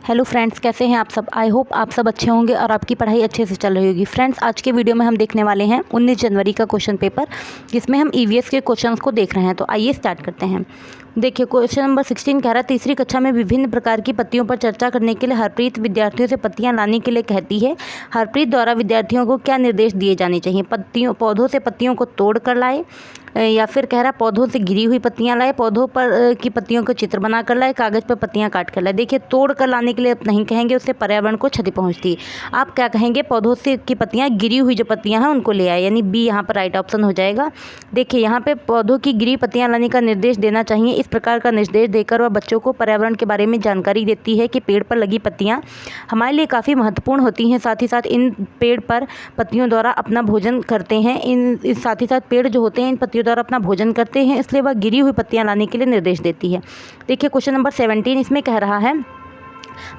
Hello friends, कैसे हैं आप सब। आई होप आप सब अच्छे होंगे और आपकी पढ़ाई अच्छे से चल रही होगी। फ्रेंड्स, आज के वीडियो में हम देखने वाले हैं 19 जनवरी का क्वेश्चन पेपर, जिसमें हम ईवीएस के क्वेश्चंस को देख रहे हैं। तो आइए स्टार्ट करते हैं। देखिए, क्वेश्चन नंबर 16 कह रहा है, तीसरी कक्षा में विभिन्न प्रकार की पत्तियों पर चर्चा करने के लिए हरप्रीत विद्यार्थियों से पत्तियां लाने के लिए कहती है। हरप्रीत द्वारा विद्यार्थियों को क्या निर्देश दिए जाने चाहिए। पौधों से पत्तियों को तोड़ कर लाए, या फिर कह रहा है पौधों से गिरी हुई पत्तियां लाए, पौधों पर की पत्तियों का चित्र बना कर लाए, कागज़ पर पत्तियां काट कर लाए। देखिए, तोड़ कर लाने के लिए आप नहीं कहेंगे, उससे पर्यावरण को क्षति पहुंचती है। आप क्या कहेंगे, पौधों से की पत्तियां, गिरी हुई जो पत्तियां हैं उनको ले आए, यानी बी यहाँ पर राइट ऑप्शन हो जाएगा। देखिए, यहाँ पे पौधों की गिरी पत्तियां लाने का निर्देश देना चाहिए। इस प्रकार का निर्देश देकर वह बच्चों को पर्यावरण के बारे में जानकारी देती है कि पेड़ पर लगी पत्तियां हमारे लिए काफ़ी महत्वपूर्ण होती हैं। साथ ही साथ इन पेड़ पर पत्तियों द्वारा अपना भोजन करते हैं। साथ ही साथ पेड़ जो होते हैं इन पत्तियों द्वारा अपना भोजन करते हैं, इसलिए वह गिरी हुई पत्तियां लाने के लिए निर्देश देती है। देखिए, क्वेश्चन नंबर 17 इसमें कह रहा है,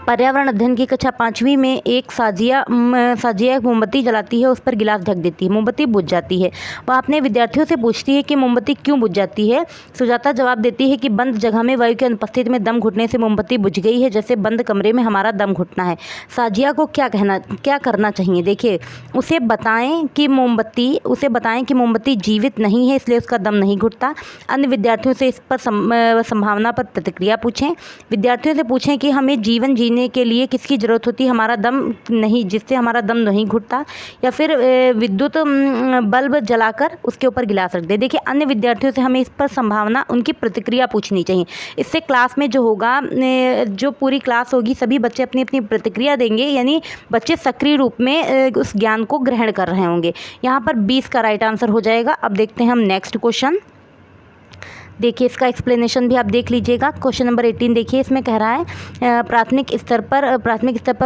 पर्यावरण अध्ययन की कक्षा 5वीं में एक साजिया एक मोमबत्ती जलाती है, उस पर गिलास ढक देती है, मोमबत्ती बुझ जाती है। वह अपने विद्यार्थियों से पूछती है कि मोमबत्ती क्यों बुझ जाती है। सुजाता जवाब देती है कि बंद जगह में वायु की अनुपस्थिति में दम घुटने से मोमबत्ती बुझ गई है, जैसे बंद कमरे में हमारा दम घुटना है। साजिया को क्या करना चाहिए। देखिए, उसे बताएं कि मोमबत्ती जीवित नहीं है, इसलिए उसका दम नहीं घुटता। अन्य विद्यार्थियों से इस पर संभावना पर प्रतिक्रिया पूछें। विद्यार्थियों से पूछें कि हमें जीवन जीने के लिए किसकी ज़रूरत होती है, हमारा दम नहीं, जिससे हमारा दम नहीं घुटता। या फिर विद्युत बल्ब जलाकर उसके ऊपर गिलास रख दे। देखिए, अन्य विद्यार्थियों से हमें इस पर संभावना, उनकी प्रतिक्रिया पूछनी चाहिए। इससे क्लास में जो होगा, जो पूरी क्लास होगी, सभी बच्चे अपनी अपनी प्रतिक्रिया देंगे, यानी बच्चे सक्रिय रूप में उस ज्ञान को ग्रहण कर रहे होंगे। यहाँ पर 20 का राइट आंसर हो जाएगा। अब देखते हैं हम नेक्स्ट क्वेश्चन। देखिए, इसका एक्सप्लेनेशन भी आप देख लीजिएगा। क्वेश्चन नंबर 18 देखिए, इसमें कह रहा है, प्राथमिक स्तर पर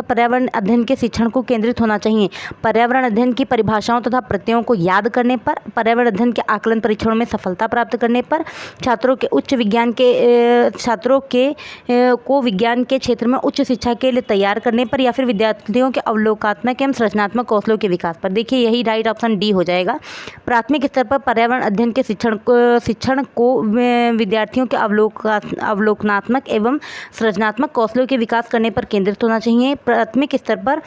पर्यावरण अध्ययन के शिक्षण को केंद्रित होना चाहिए। पर्यावरण अध्ययन की परिभाषाओं तथा प्रत्ययों को याद करने पर, पर्यावरण अध्ययन के आकलन परीक्षणों में सफलता प्राप्त करने पर, छात्रों को विज्ञान के क्षेत्र में उच्च शिक्षा के लिए तैयार करने पर, या फिर विद्यार्थियों के अवलोकनात्मक एवं सृजनात्मक कौशलों के विकास पर। देखिए, यही राइट ऑप्शन डी हो जाएगा। प्राथमिक स्तर पर पर्यावरण अध्ययन के शिक्षण को विद्यार्थियों के अवलोकनात्मक एवं सृजनात्मक कौशलों के विकास करने पर केंद्रित होना चाहिए। प्राथमिक स्तर पर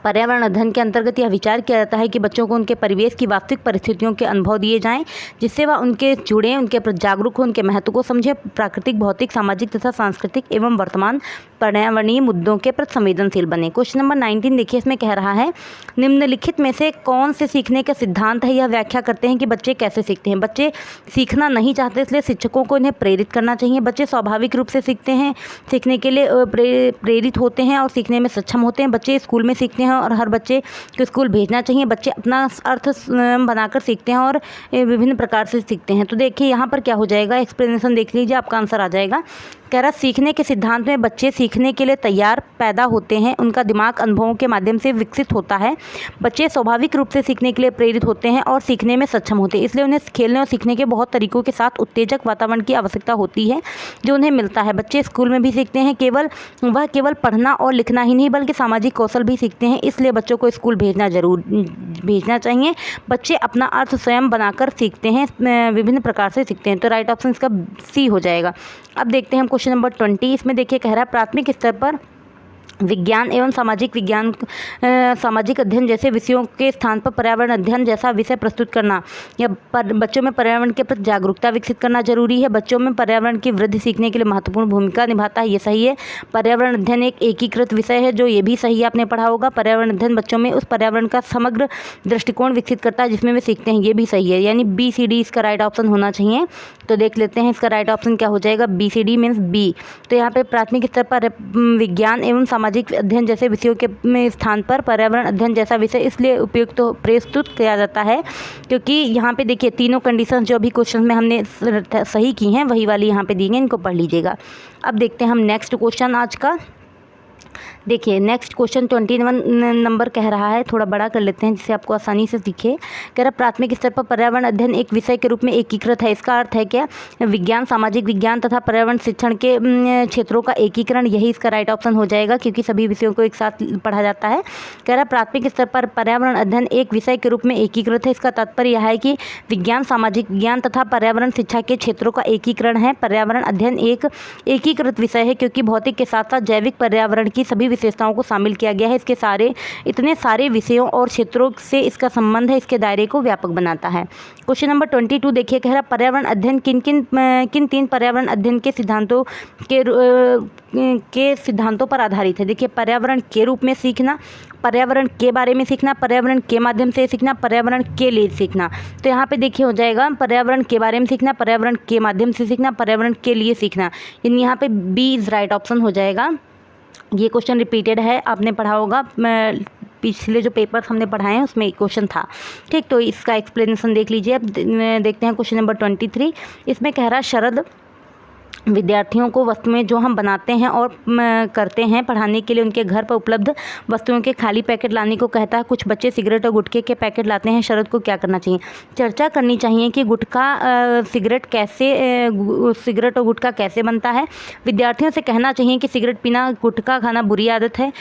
पर्यावरण अध्ययन के अंतर्गत यह विचार किया जाता है कि बच्चों को उनके परिवेश की वास्तविक परिस्थितियों के अनुभव दिए जाएं, जिससे वह उनके जुड़ें, उनके प्रति जागरूक हो, उनके महत्व को समझे, प्राकृतिक, भौतिक, सामाजिक तथा सांस्कृतिक एवं वर्तमान पर्यावरणीय मुद्दों के प्रति संवेदनशील बने। क्वेश्चन नंबर 19 देखिए, इसमें कह रहा है, निम्नलिखित में से कौन से सीखने का सिद्धांत है, यह व्याख्या करते हैं कि बच्चे कैसे सीखते हैं। बच्चे सीखना नहीं चाहते, इसलिए शिक्षकों को इन्हें प्रेरित करना चाहिए। बच्चे स्वाभाविक रूप से सीखते हैं, सीखने के लिए प्रेरित होते हैं और सीखने में सक्षम होते हैं। बच्चे स्कूल में सीखते हैं और हर बच्चे को स्कूल भेजना चाहिए। बच्चे अपना अर्थ बनाकर सीखते हैं और विभिन्न प्रकार से सीखते हैं। तो देखिए, यहाँ पर क्या हो जाएगा, एक्सप्लेनेशन देख लीजिए, आपका आंसर आ जाएगा। कह रहा, सीखने के सिद्धांत में बच्चे सीखने के लिए तैयार पैदा होते हैं, उनका दिमाग अनुभवों के माध्यम से विकसित होता है। बच्चे स्वाभाविक रूप से सीखने के लिए प्रेरित होते हैं और सीखने में सक्षम होते हैं, इसलिए उन्हें खेलने और सीखने के बहुत तरीकों के साथ उत्तेजक वातावरण की आवश्यकता होती है जो उन्हें मिलता है। बच्चे स्कूल में भी सीखते हैं, केवल पढ़ना और लिखना ही नहीं, बल्कि सामाजिक कौशल भी सीखते हैं, इसलिए बच्चों को स्कूल भेजना चाहिए। बच्चे अपना अर्थ स्वयं बनाकर सीखते हैं, विभिन्न प्रकार से सीखते हैं। तो राइट ऑप्शन इसका सी हो जाएगा। अब देखते हैं क्वेश्चन नंबर 20। इसमें देखिए, कह रहा है, प्राथमिक स्तर पर विज्ञान एवं सामाजिक अध्ययन जैसे विषयों के स्थान पर पर्यावरण अध्ययन जैसा विषय प्रस्तुत करना, या बच्चों में पर्यावरण के प्रति जागरूकता विकसित करना जरूरी है। बच्चों में पर्यावरण की वृद्धि सीखने के लिए महत्वपूर्ण भूमिका निभाता है, ये सही है। पर्यावरण अध्ययन एक एकीकृत विषय है, जो ये भी सही है, आपने पढ़ा होगा। पर्यावरण अध्ययन बच्चों में उस पर्यावरण का समग्र दृष्टिकोण विकसित करता है जिसमें वे सीखते हैं, ये भी सही है, यानी BCD इसका राइट ऑप्शन होना चाहिए। तो देख लेते हैं इसका राइट ऑप्शन क्या हो जाएगा। BCD means B. तो यहाँ पे प्राथमिक स्तर पर विज्ञान एवं सामाजिक अध्ययन जैसे विषयों के स्थान पर पर्यावरण अध्ययन जैसा विषय इसलिए उपयुक्त प्रस्तुत किया जाता है क्योंकि यहाँ पे देखिए, तीनों कंडीशन जो भी क्वेश्चन में हमने सही की हैं, वही वाली यहाँ पे दी हैं, इनको पढ़ लीजिएगा। अब देखते हैं हम नेक्स्ट क्वेश्चन आज का। देखिए नेक्स्ट क्वेश्चन 21 नंबर कह रहा है, थोड़ा बड़ा कर लेते हैं जिससे आपको आसानी से दिखे। कह रहा प्राथमिक स्तर पर पर्यावरण अध्ययन एक विषय के रूप में एकीकृत है। इसका अर्थ है क्या? विज्ञान, सामाजिक विज्ञान तथा पर्यावरण शिक्षण के क्षेत्रों का एकीकरण, यही इसका राइट ऑप्शन हो जाएगा क्योंकि सभी विषयों को एक साथ पढ़ा जाता है। कह रहा प्राथमिक स्तर पर पर्यावरण अध्ययन एक विषय के रूप में एकीकृत है। इसका तात्पर्य यह है कि विज्ञान, सामाजिक विज्ञान तथा पर्यावरण शिक्षा के क्षेत्रों का एकीकरण है। पर्यावरण अध्ययन एक एकीकृत विषय है क्योंकि भौतिक के साथ साथ जैविक पर्यावरण की सभी विशेषताओं को शामिल किया गया है। इसके इतने सारे विषयों और क्षेत्रों से इसका संबंध है, इसके दायरे को व्यापक बनाता है। क्वेश्चन नंबर 22 देखिए, कह रहा पर्यावरण अध्ययन किन तीन पर्यावरण अध्ययन के सिद्धांतों पर आधारित है। देखिए पर्यावरण के रूप में सीखना, पर्यावरण के बारे में सीखना, पर्यावरण के माध्यम से सीखना, पर्यावरण के लिए सीखना। तो यहाँ पे देखिए हो जाएगा पर्यावरण के बारे में सीखना, पर्यावरण के माध्यम से सीखना, पर्यावरण के लिए सीखना, यानी यहाँ पे बी इज राइट ऑप्शन हो जाएगा। ये क्वेश्चन रिपीटेड है, आपने पढ़ा होगा, पिछले जो पेपर्स हमने पढ़ाए हैं उसमें क्वेश्चन था। ठीक, तो इसका एक्सप्लेनेशन देख लीजिए। अब देखते हैं क्वेश्चन नंबर 23। इसमें कह रहा शरद विद्यार्थियों को वस्तुएं जो हम बनाते हैं और करते हैं पढ़ाने के लिए उनके घर पर उपलब्ध वस्तुओं के खाली पैकेट लाने को कहता है। कुछ बच्चे सिगरेट और गुटखे के पैकेट लाते हैं। शरद को क्या करना चाहिए? चर्चा करनी चाहिए कि सिगरेट और गुटखा कैसे बनता है। विद्यार्थियों से कहना चाहिए कि सिगरेट पीना, गुटखा खाना बुरी आदत है।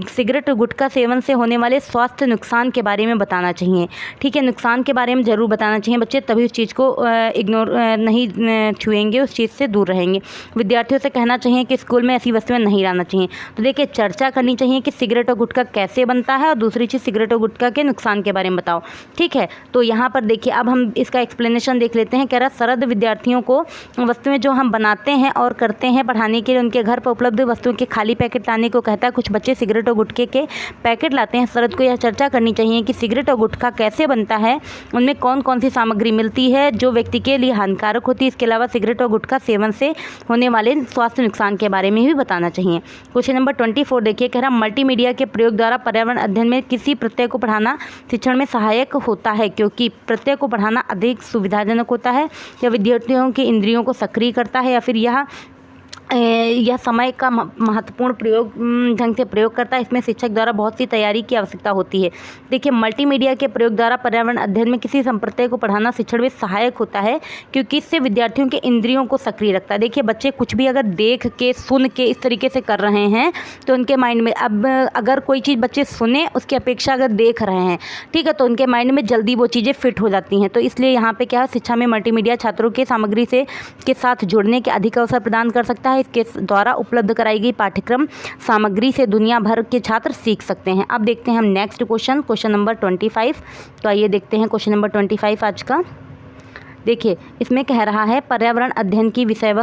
सिगरेट और गुटखा सेवन से होने वाले स्वास्थ्य नुकसान के बारे में बताना चाहिए। ठीक है, नुकसान के बारे में ज़रूर बताना चाहिए बच्चे, तभी उस चीज़ को इग्नोर नहीं छुएंगे, उस चीज़ से दूर रहेंगे। विद्यार्थियों से कहना चाहिए कि स्कूल में ऐसी वस्तुएं नहीं लाना चाहिए। तो देखिए चर्चा करनी चाहिए कि सिगरेट और गुटखा कैसे बनता है, और दूसरी चीज़ सिगरेट और गुटखा के नुकसान के बारे में बताओ। ठीक है, तो यहाँ पर देखिए अब हम इसका एक्सप्लेनेशन देख लेते हैं। कह रहा शरद विद्यार्थियों को वस्तुएं जो हम बनाते हैं और करते हैं पढ़ाने के लिए उनके घर पर उपलब्ध वस्तुओं के खाली पैकेट लाने को कहता है। कुछ बच्चे सिगरेट और गुटखे के पैकेट लाते हैं। शरद को यह चर्चा करनी चाहिए कि सिगरेट और गुटखा कैसे बनता है, उनमें कौन कौन सी सामग्री मिलती है जो व्यक्ति के लिए हानिकारक होती है। इसके अलावा सिगरेट और गुटखा सेवन से होने वाले स्वास्थ्य नुकसान के बारे में भी बताना चाहिए। क्वेश्चन नंबर 24 देखिए, कह रहा मल्टीमीडिया के प्रयोग द्वारा पर्यावरण अध्ययन में किसी प्रत्यय को पढ़ाना शिक्षण में सहायक होता है, क्योंकि प्रत्यय को पढ़ाना अधिक सुविधाजनक होता है, या विद्यार्थियों की इंद्रियों को सक्रिय करता है, या फिर यह समय का महत्वपूर्ण ढंग से प्रयोग करता है। इसमें शिक्षक द्वारा बहुत सी तैयारी की आवश्यकता होती है। देखिए मल्टीमीडिया के प्रयोग द्वारा पर्यावरण अध्ययन में किसी संप्रत्यय को पढ़ाना शिक्षण में सहायक होता है, क्योंकि इससे विद्यार्थियों के इंद्रियों को सक्रिय रखता है। देखिए बच्चे कुछ भी अगर देख के सुन के इस तरीके से कर रहे हैं तो उनके माइंड में, अब अगर कोई चीज़ बच्चे सुने उसकी अपेक्षा अगर देख रहे हैं, ठीक है, तो उनके माइंड में जल्दी वो चीज़ें फिट हो जाती हैं। तो इसलिए यहाँ पे क्या है, शिक्षा में मल्टीमीडिया छात्रों के सामग्री के साथ जुड़ने के अधिक अवसर प्रदान कर सकता है। इसके द्वारा उपलब्ध कराई गई पाठ्यक्रम सामग्री से दुनिया भर के छात्र सीख सकते हैं। अब देखते हैं हम नेक्स्ट क्वेश्चन नंबर 25। तो आइए देखते हैं क्वेश्चन नंबर 25 आज का। देखिए इसमें कह रहा है पर्यावरण अध्ययन की विषय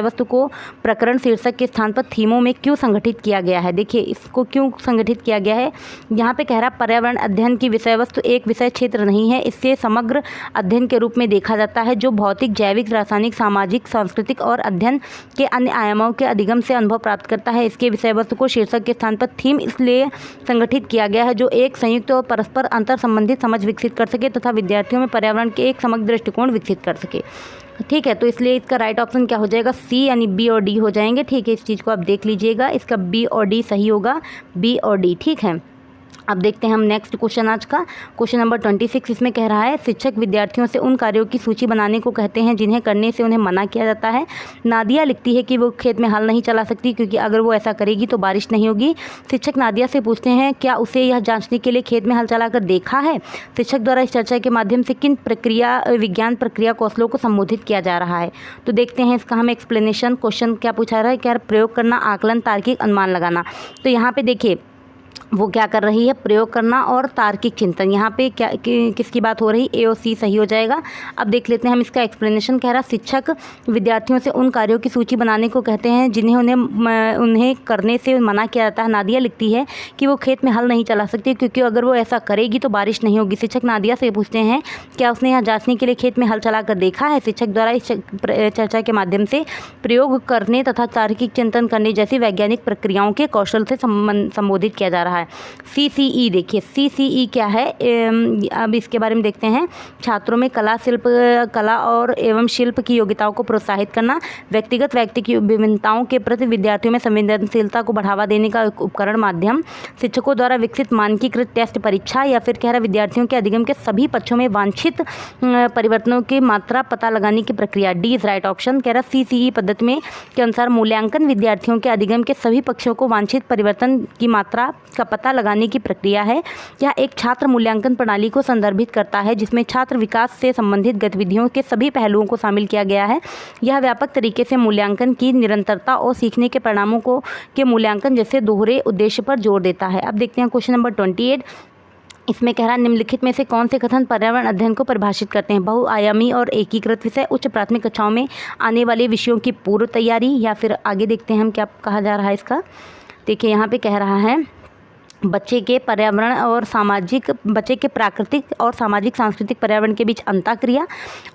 वस्तु को प्रकरण शीर्षक के स्थान पर थीमों में क्यों संगठित किया गया है। देखिए इसको क्यों संगठित किया गया है, यहाँ पे कह रहा पर्यावरण अध्ययन की विषय वस्तु एक विषय क्षेत्र नहीं है, इससे समग्र अध्ययन के रूप में देखा जाता है जो भौतिक, जैविक, रासायनिक, सामाजिक, सांस्कृतिक और अध्ययन के अन्य आयामों के अधिगम से अनुभव प्राप्त करता है। इसके विषय वस्तु को शीर्षक के स्थान पर थीम इसलिए संगठित किया गया है जो एक संयुक्त और परस्पर अंतर संबंधित समझ विकसित कर सके तथा विद्यार्थियों में पर्यावरण के एक समग्र दृष्टिकोण विकसित कर सके। ठीक है, तो इसलिए इसका राइट ऑप्शन क्या हो जाएगा, सी, यानी बी और डी हो जाएंगे। ठीक है, इस चीज़ को आप देख लीजिएगा, इसका बी और डी सही होगा, बी और डी। ठीक है, अब देखते हैं हम नेक्स्ट क्वेश्चन आज का। क्वेश्चन नंबर 26 इसमें कह रहा है शिक्षक विद्यार्थियों से उन कार्यों की सूची बनाने को कहते हैं जिन्हें करने से उन्हें मना किया जाता है। नादिया लिखती है कि वो खेत में हल नहीं चला सकती क्योंकि अगर वो ऐसा करेगी तो बारिश नहीं होगी। शिक्षक नादिया से पूछते हैं क्या उसे यह जांचने के लिए खेत में हल चलाकर देखा है। शिक्षक द्वारा इस चर्चा के माध्यम से किन विज्ञान प्रक्रिया कौशलों को संबोधित किया जा रहा है। तो देखते हैं इसका हम एक्सप्लेनेशन। क्वेश्चन क्या पूछा रहा है, क्या प्रयोग करना, आकलन, तार्किक अनुमान लगाना। तो यहाँ पे देखिए वो क्या कर रही है, प्रयोग करना और तार्किक चिंतन। यहाँ पे क्या किसकी बात हो रही, ए और सी सही हो जाएगा। अब देख लेते हैं हम इसका एक्सप्लेनेशन। कह रहा शिक्षक विद्यार्थियों से उन कार्यों की सूची बनाने को कहते हैं जिन्हें उन्हें करने से मना किया जाता है। नादिया लिखती है कि वो खेत में हल नहीं चला सकती क्योंकि अगर वो ऐसा करेगी तो बारिश नहीं होगी। शिक्षक नादिया से पूछते हैं क्या उसने यहाँ जांचने के लिए खेत में हल चला कर देखा है। शिक्षक द्वारा इस चर्चा के माध्यम से प्रयोग करने तथा तार्किक चिंतन करने जैसी वैज्ञानिक प्रक्रियाओं के कौशल से संबोधित किया जा रहा है। रहा है। CCE देखिए, CCE क्या है, अब इसके बारे में देखते हैं। छात्रों में कला और एवं शिल्प की योग्यताओं को प्रोत्साहित करना, व्यक्ति की विभिन्नताओं के प्रति विद्यार्थियों में संवेदनशीलता को बढ़ावा देने का एक उपकरण माध्यम, शिक्षकों द्वारा विकसित मानकीकृत टेस्ट परीक्षा, या फिर कह रहा विद्यार्थियों के अधिगम के सभी पक्षों में वांछित परिवर्तनों की मात्रा पता लगाने की प्रक्रिया। D is right option. कह रहा CCE पद्धति में के अनुसार मूल्यांकन विद्यार्थियों के अधिगम के सभी पक्षों को वांछित परिवर्तन की मात्रा का पता लगाने की प्रक्रिया है। यह एक छात्र मूल्यांकन प्रणाली को संदर्भित करता है जिसमें छात्र विकास से संबंधित गतिविधियों के सभी पहलुओं को शामिल किया गया है। यह व्यापक तरीके से मूल्यांकन की निरंतरता और सीखने के परिणामों के मूल्यांकन जैसे दोहरे उद्देश्य पर जोर देता है। अब देखते हैं क्वेश्चन नंबर 28। इसमें कह रहा है निम्नलिखित में से कौन से कथन पर्यावरण अध्ययन को परिभाषित करते हैं। बहुआयामी और एकीकृत विषय, उच्च प्राथमिक कक्षाओं में आने वाले विषयों की पूर्व तैयारी, या फिर आगे देखते हैं हम क्या कहा जा रहा है इसका। देखिए यहाँ पे कह रहा है बच्चे के प्राकृतिक और सामाजिक सांस्कृतिक पर्यावरण के बीच अंतःक्रिया,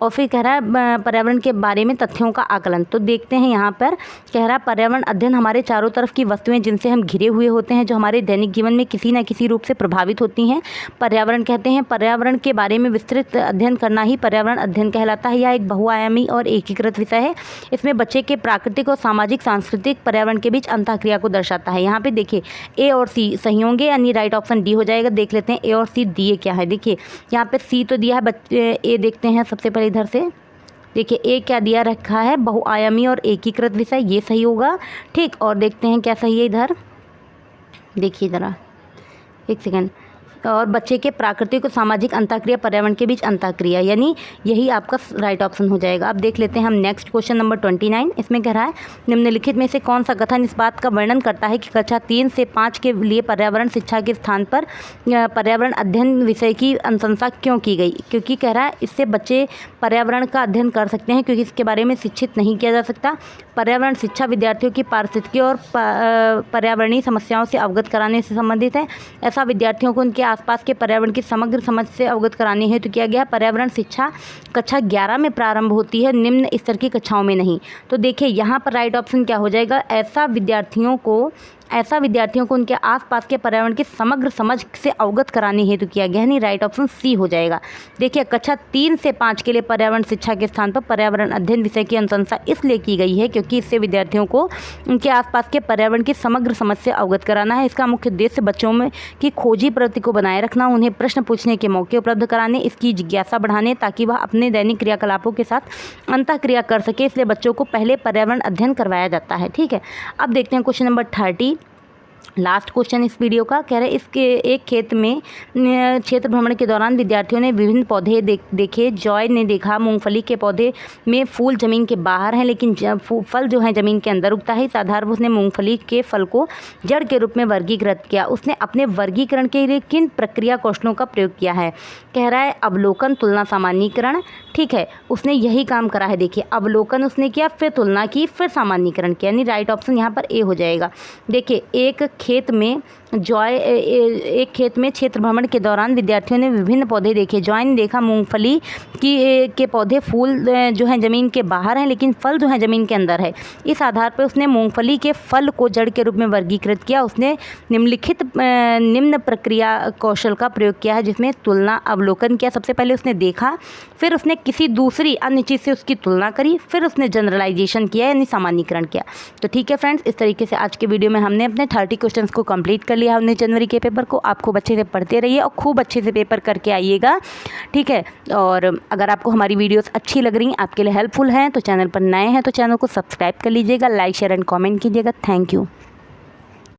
और फिर कह रहा है पर्यावरण के बारे में तथ्यों का आकलन। तो देखते हैं यहाँ पर कह रहा है पर्यावरण अध्ययन हमारे चारों तरफ की वस्तुएं जिनसे हम घिरे हुए होते हैं, जो हमारे दैनिक जीवन में किसी न किसी रूप से प्रभावित होती हैं, पर्यावरण कहते हैं। पर्यावरण के बारे में विस्तृत अध्ययन करना ही पर्यावरण अध्ययन कहलाता है। यह एक बहुआयामी और एकीकृत विषय है। इसमें बच्चे के प्राकृतिक और सामाजिक सांस्कृतिक पर्यावरण के बीच अंतःक्रिया को दर्शाता है। यहाँ पे देखिए A और C सही होंगे, यानी राइट ऑप्शन डी हो जाएगा। देख लेते हैं A और C दिए क्या है। देखिए यहाँ पे C तो दिया है, बच्चे A देखते हैं सबसे पहले इधर से। देखिए A क्या दिया रखा है, बहुआयामी और एकीकृत विषय, ये सही होगा। ठीक, और देखते हैं क्या सही है इधर। देखिए ज़रा एक सेकेंड। और बच्चे के प्राकृतिक और सामाजिक अंतःक्रिया पर्यावरण के बीच अंतःक्रिया, यानी यही आपका राइट ऑप्शन हो जाएगा। अब देख लेते हैं हम नेक्स्ट क्वेश्चन नंबर 29। इसमें कह रहा है निम्नलिखित में से कौन सा कथन इस बात का वर्णन करता है कि कक्षा 3 से 5 के लिए पर्यावरण शिक्षा के स्थान पर पर्यावरण अध्ययन विषय की अनुशंसा क्यों की गई। क्योंकि कह रहा है इससे बच्चे पर्यावरण का अध्ययन कर सकते हैं, क्योंकि इसके बारे में शिक्षित नहीं किया जा सकता। पर्यावरण शिक्षा विद्यार्थियों की पारिस्थितिकी और पर्यावरणीय समस्याओं से अवगत कराने से संबंधित है। ऐसा विद्यार्थियों को उनके आसपास के पर्यावरण की समग्र समझ से अवगत कराने हेतु किया गया। पर्यावरण शिक्षा कक्षा 11 में प्रारंभ होती है, निम्न स्तर की कक्षाओं में नहीं। तो देखिए यहाँ पर राइट ऑप्शन क्या हो जाएगा, ऐसा विद्यार्थियों को उनके आसपास के पर्यावरण की समग्र समझ से अवगत कराने हेतु किया गया, यानी राइट ऑप्शन C हो जाएगा। देखिए कक्षा 3 से 5 के लिए पर्यावरण शिक्षा के स्थान पर पर्यावरण अध्ययन विषय की अनुशंसा इसलिए की गई है क्योंकि इससे विद्यार्थियों को उनके आसपास के पर्यावरण की समग्र समझ से अवगत कराना है। इसका मुख्य उद्देश्य बच्चों में की खोजी प्रवृत्ति को बनाए रखना, उन्हें प्रश्न पूछने के मौके उपलब्ध कराने, इसकी जिज्ञासा बढ़ाने ताकि वह अपने दैनिक क्रियाकलापों के साथ अंतःक्रिया कर सके। इसलिए बच्चों को पहले पर्यावरण अध्ययन करवाया जाता है। ठीक है, अब देखते हैं क्वेश्चन नंबर 30, लास्ट क्वेश्चन इस वीडियो का। कह रहे इसके एक खेत में क्षेत्र भ्रमण के दौरान विद्यार्थियों ने विभिन्न पौधे देखे। जॉय ने देखा मूंगफली के पौधे में फूल जमीन के बाहर हैं, लेकिन फल जो है जमीन के अंदर उगता है। इस आधार पर उसने मूंगफली के फल को जड़ के रूप में वर्गीकृत किया। उसने अपने वर्गीकरण के लिए किन प्रक्रिया कौशलों का प्रयोग किया है। कह रहा है अवलोकन, तुलना, सामान्यीकरण। ठीक है, उसने यही काम करा है। देखिए अवलोकन उसने किया, फिर तुलना की, फिर सामान्यीकरण किया, यानी राइट ऑप्शन यहाँ पर A हो जाएगा। देखिए एक खेत में क्षेत्र भ्रमण के दौरान विद्यार्थियों ने विभिन्न पौधे देखे। जॉय ने देखा मूंगफली के पौधे फूल जो हैं ज़मीन के बाहर हैं, लेकिन फल जो है ज़मीन के अंदर है। इस आधार पर उसने मूंगफली के फल को जड़ के रूप में वर्गीकृत किया। उसने निम्न प्रक्रिया कौशल का प्रयोग किया है, जिसमें तुलना, अवलोकन किया। सबसे पहले उसने देखा, फिर उसने किसी दूसरी अन्य चीज़ से उसकी तुलना करी, फिर उसने जनरलाइजेशन किया, यानी सामान्यीकरण किया। तो ठीक है फ्रेंड्स, इस तरीके से आज के वीडियो में हमने अपने 30 क्वेश्चंस को कंप्लीट कर लिया। 19 जनवरी के पेपर को आप खूब अच्छे से पढ़ते रहिए और खूब अच्छे से पेपर करके आइएगा। ठीक है, और अगर आपको हमारी वीडियोस अच्छी लग रही हैं, आपके लिए हेल्पफुल हैं, तो चैनल पर नए हैं तो चैनल को सब्सक्राइब कर लीजिएगा, लाइक शेयर एंड कमेंट कीजिएगा। Thank you.